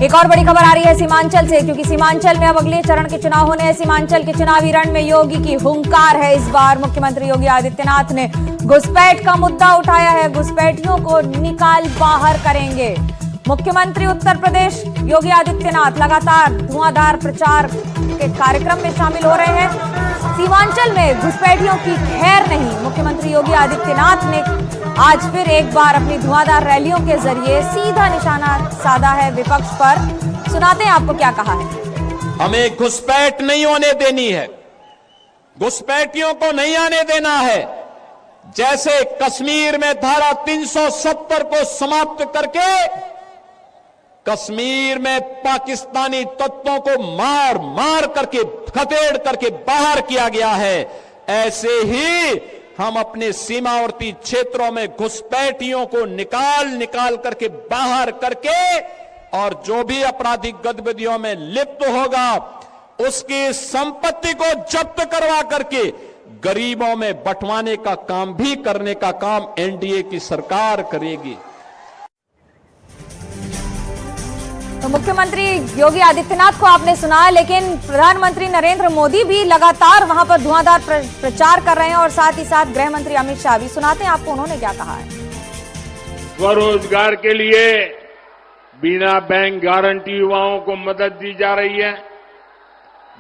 एक और बड़ी खबर आ रही है सीमांचल से, क्योंकि सीमांचल में अब अगले चरण के चुनाव होने हैं। सीमांचल के चुनावी रण में योगी की हुंकार है। इस बार मुख्यमंत्री योगी आदित्यनाथ ने घुसपैठ का मुद्दा उठाया है। घुसपैठियों को निकाल बाहर करेंगे। मुख्यमंत्री उत्तर प्रदेश योगी आदित्यनाथ लगातार धुआंधार प्रचार के कार्यक्रम में शामिल हो रहे हैं। सीमांचल में घुसपैठियों की खैर नहीं। मुख्यमंत्री योगी आदित्यनाथ ने आज फिर एक बार अपनी धुआंधार रैलियों के जरिए सीधा निशाना साधा है विपक्ष पर। सुनाते हैं आपको क्या कहा है। हमें घुसपैठ नहीं होने देनी है, घुसपैठियों को नहीं आने देना है। जैसे कश्मीर में धारा 370 को समाप्त करके कश्मीर में पाकिस्तानी तत्वों को मार मार करके खदेड़ करके बाहर किया गया है, ऐसे ही हम अपने सीमावर्ती क्षेत्रों में घुसपैठियों को निकाल करके बाहर करके और जो भी आपराधिक गतिविधियों में लिप्त होगा उसकी संपत्ति को जब्त करवा करके गरीबों में बंटवाने का काम भी करने का काम एनडीए की सरकार करेगी। तो मुख्यमंत्री योगी आदित्यनाथ को आपने सुना, लेकिन प्रधानमंत्री नरेंद्र मोदी भी लगातार वहां पर धुआंधार प्रचार कर रहे हैं और साथ ही साथ गृह मंत्री अमित शाह भी। सुनाते हैं आपको उन्होंने क्या कहा है। स्वरोजगार के लिए बिना बैंक गारंटी युवाओं को मदद दी जा रही है।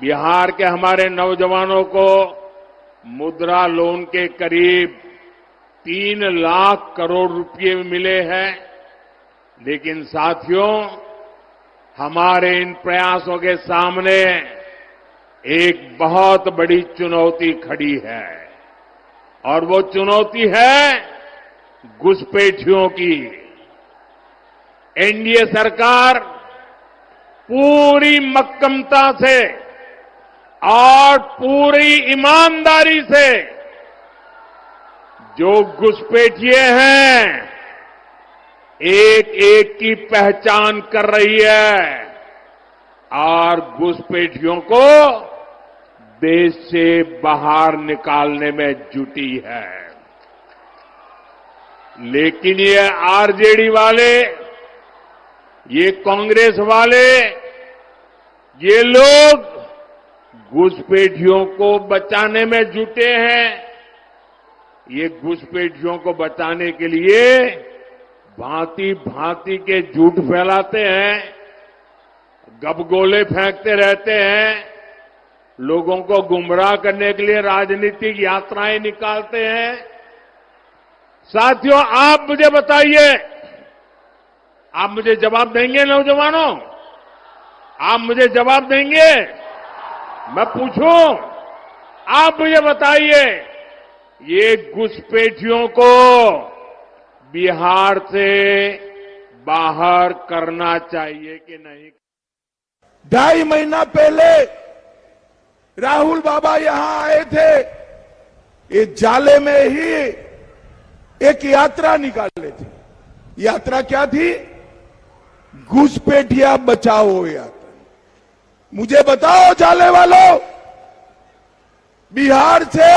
बिहार के हमारे नौजवानों को मुद्रा लोन के करीब 3 लाख करोड़ रुपए मिले हैं। लेकिन साथियों, हमारे इन प्रयासों के सामने एक बहुत बड़ी चुनौती खड़ी है और वो चुनौती है घुसपैठियों की। एनडीए सरकार पूरी मक्कमता से और पूरी ईमानदारी से जो घुसपैठिए हैं एक एक की पहचान कर रही है और घुसपैठियों को देश से बाहर निकालने में जुटी है। लेकिन ये आरजेडी वाले, ये कांग्रेस वाले, ये लोग घुसपैठियों को बचाने में जुटे हैं। ये घुसपैठियों को बचाने के लिए भांति भांति के झूठ फैलाते हैं, गपगोले फेंकते रहते हैं, लोगों को गुमराह करने के लिए राजनीतिक यात्राएं निकालते हैं। साथियों, आप मुझे बताइए, आप मुझे जवाब देंगे नौजवानों? आप मुझे जवाब देंगे? मैं पूछूं, आप मुझे बताइए, ये घुसपैठियों को बिहार से बाहर करना चाहिए कि नहीं? 2.5 महीना पहले राहुल बाबा यहां आए थे। इस जाले में ही एक यात्रा निकाले थे। यात्रा क्या थी? घुसपैठिया बचाओ यात्रा। मुझे बताओ जाले वालों, बिहार से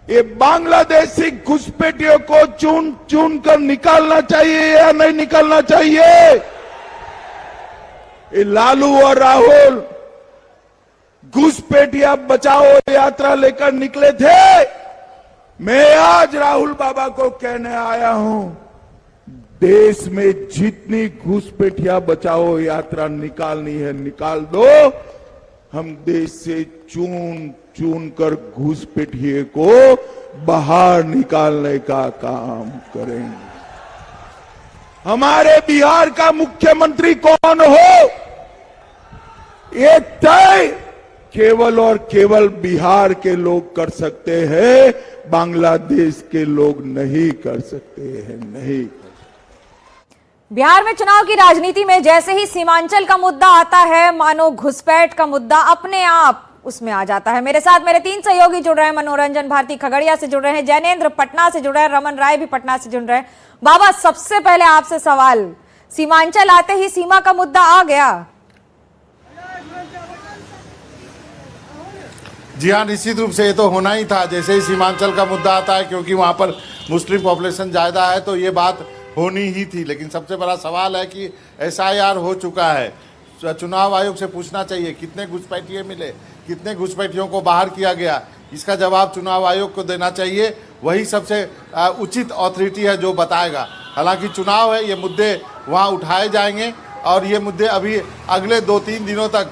ये बांग्लादेशी घुसपैठियों को चुन चुन कर निकालना चाहिए या नहीं निकालना चाहिए? ये लालू और राहुल घुसपैठिया बचाओ यात्रा लेकर निकले थे। मैं आज राहुल बाबा को कहने आया हूं, देश में जितनी घुसपैठिया बचाओ यात्रा निकालनी है निकाल दो। हम देश से चुन चुन कर घुसपैठिए को बाहर निकालने का काम करेंगे। हमारे बिहार का मुख्यमंत्री कौन हो, ये तय केवल और केवल बिहार के लोग कर सकते हैं, बांग्लादेश के लोग नहीं कर सकते हैं, नहीं। बिहार में चुनाव की राजनीति में जैसे ही सीमांचल का मुद्दा आता है, मानो घुसपैठ का मुद्दा अपने आप उसमें आ जाता है। मेरे साथ मेरे 3 सहयोगी जुड़ रहे हैं। मनोरंजन भारती खगड़िया से जुड़ रहे हैं, जैनेन्द्र पटना से जुड़ रहे हैं, रमन राय भी पटना से जुड़ रहे हैं। बाबा, सबसे पहले आपसे सवाल, सीमांचल आते ही सीमा का मुद्दा आ गया? जी हाँ, निश्चित रूप से ये तो होना ही था। जैसे ही सीमांचल का मुद्दा आता है, क्योंकि वहाँ पर मुस्लिम पॉपुलेशन ज़्यादा है, तो ये बात होनी ही थी। लेकिन सबसे बड़ा सवाल है कि SIR हो चुका है, चुनाव आयोग से पूछना चाहिए कितने घुसपैठिए मिले, कितने घुसपैठियों को बाहर किया गया, इसका जवाब चुनाव आयोग को देना चाहिए। वही सबसे उचित अथॉरिटी है जो बताएगा। हालांकि चुनाव है, ये मुद्दे वहाँ उठाए जाएंगे और ये मुद्दे अभी अगले 2-3 दिनों तक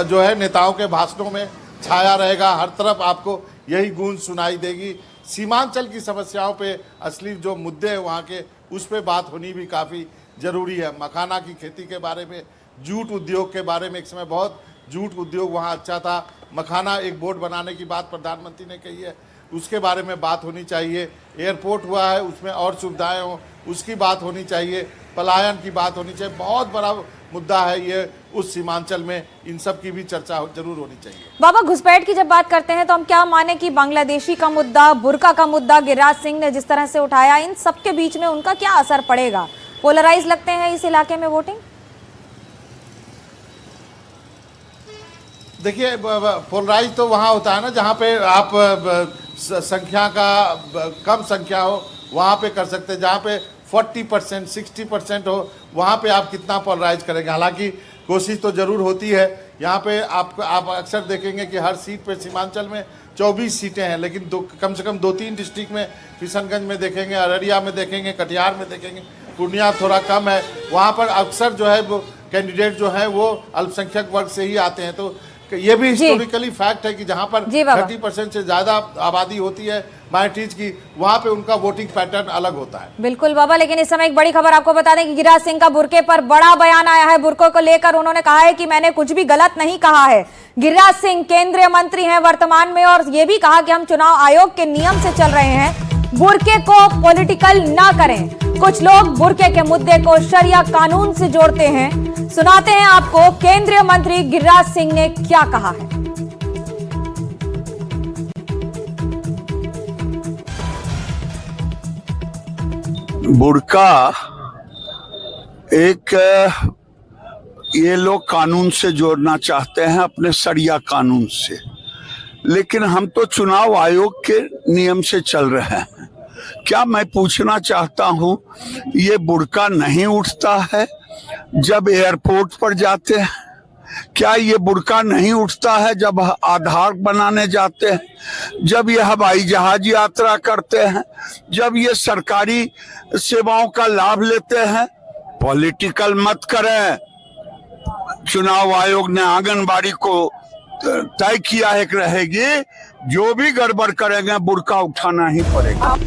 जो है नेताओं के भाषणों में छाया रहेगा। हर तरफ आपको यही गूंज सुनाई देगी। सीमांचल की समस्याओं पे असली जो मुद्दे हैं वहाँ के, उस पे बात होनी भी काफ़ी ज़रूरी है। मखाना की खेती के बारे में, जूट उद्योग के बारे में, एक समय बहुत जूट उद्योग वहाँ अच्छा था। मखाना एक बोर्ड बनाने की बात प्रधानमंत्री ने कही है, उसके बारे में बात होनी चाहिए। एयरपोर्ट हुआ है, उसमें और सुविधाएं हों, उसकी बात होनी चाहिए। पलायन की बात होनी चाहिए। बहुत बड़ा मुद्दा है ये उस सीमांचल में, इन सब की भी चर्चा जरूर होनी चाहिए। बाबा, घुसपैठ की जब बात करते हैं तो हम क्या माने कि बांग्लादेशी का मुद्दा, बुर्का का मुद्दा गिरिराज सिंह ने जिस तरह से उठाया, इन सब के बीच में उनका क्या असर पड़ेगा? पोलराइज लगते हैं इस इलाके में वोटिंग? देखिए, पोलराइज तो वहाँ होता है ना जहाँ पे आप संख्या का कम संख्या हो, वहाँ पे कर सकते हैं। जहाँ पे 40% 60% हो, वहाँ पे आप कितना पोलराइज करेंगे। हालांकि कोशिश तो जरूर होती है। यहाँ पे आप अक्सर देखेंगे कि हर सीट पे सीमांचल में 24 सीटें हैं, लेकिन कम से कम 2-3 डिस्ट्रिक्ट में, किशनगंज में देखेंगे, अररिया में देखेंगे, कटिहार में देखेंगे, पूर्णिया थोड़ा कम है। वहाँ पर अक्सर जो है वो कैंडिडेट जो है वो अल्पसंख्यक वर्ग से ही आते हैं। तो ये भी हिस्टोरिकली फैक्ट है कि जहाँ पर 30% से ज्यादा आबादी होती है माइनॉरिटीज की, वहाँ पे उनका वोटिंग पैटर्न अलग होता है। बिल्कुल बाबा, लेकिन इस समय एक बड़ी खबर आपको बता दें कि गिरिराज सिंह का बुर्के पर बड़ा बयान आया है। बुर्के को लेकर उन्होंने कहा है कि मैंने कुछ भी गलत नहीं कहा है। गिरिराज सिंह केंद्रीय मंत्री हैं वर्तमान में, और ये भी कहा कि हम चुनाव आयोग के नियम से चल रहे हैं, बुर्के को पॉलिटिकल ना करें। कुछ लोग बुर्के के मुद्दे को शरिया कानून से जोड़ते हैं। सुनाते हैं आपको केंद्रीय मंत्री गिरिराज सिंह ने क्या कहा है। बुर्का एक ये लोग कानून से जोड़ना चाहते हैं, अपने शरिया कानून से, लेकिन हम तो चुनाव आयोग के नियम से चल रहे हैं। क्या मैं पूछना चाहता हूं, ये बुर्का नहीं उठता है जब एयरपोर्ट पर जाते हैं? क्या ये बुर्का नहीं उठता है जब आधार बनाने जाते हैं, जब ये हवाई जहाज यात्रा करते हैं, जब ये सरकारी सेवाओं का लाभ लेते हैं? पॉलिटिकल मत करें। चुनाव आयोग ने आंगनबाड़ी को तय किया है कि रहेगी, जो भी गड़बड़ करेंगे बुर्का उठाना ही पड़ेगा।